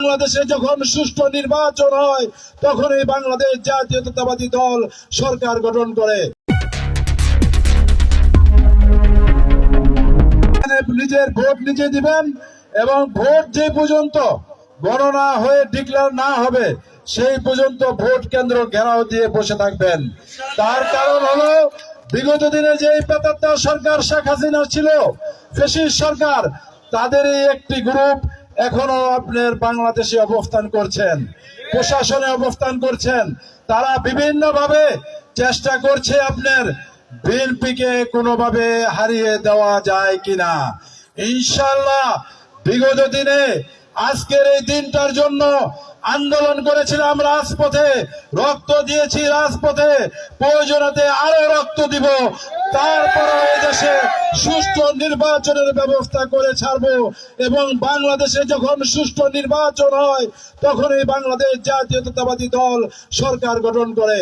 বাংলাদেশে যখন সুষ্ঠু নির্বাচন হয় তখন এই বাংলাদেশ জাতীয়তাবাদী দল সরকার গঠন করে। নিজের ভোট নিজে দিবেন এবং ভোট যে পর্যন্ত গণনা হয়ে ডিক্লেয়ার না হবে সেই পর্যন্ত ভোট কেন্দ্র ঘেরাও দিয়ে বসে থাকবেন। তার কারণ হলো বিগত দিনে যে পেতাত্তার সরকার শেখ হাসিনা ছিল, ফ্যাসিস্ট সরকার, তাদেরই একটি গ্রুপ এখনো আপনার বাংলাদেশে অবস্থান করছেন, প্রশাসনে অবস্থান করছেন। তারা বিভিন্ন ভাবে চেষ্টা করছে আপনার বিএনপিকে কোনোভাবে হারিয়ে দেওয়া যায় কিনা। ইনশাআল্লাহ বিগত দিনে আজকের এই দিনটার জন্য আন্দোলন করেছিলাম রাজপথে, রক্ত দিয়েছি রাজপথে, প্রয়োজনে আরো রক্ত দিব। তারপরে এই দেশে সুষ্ঠু নির্বাচনের ব্যবস্থা করে ছাড়বো এবং বাংলাদেশে যখন সুষ্ঠু নির্বাচন হয় তখন এই বাংলাদেশ জাতীয়তাবাদী দল সরকার গঠন করে।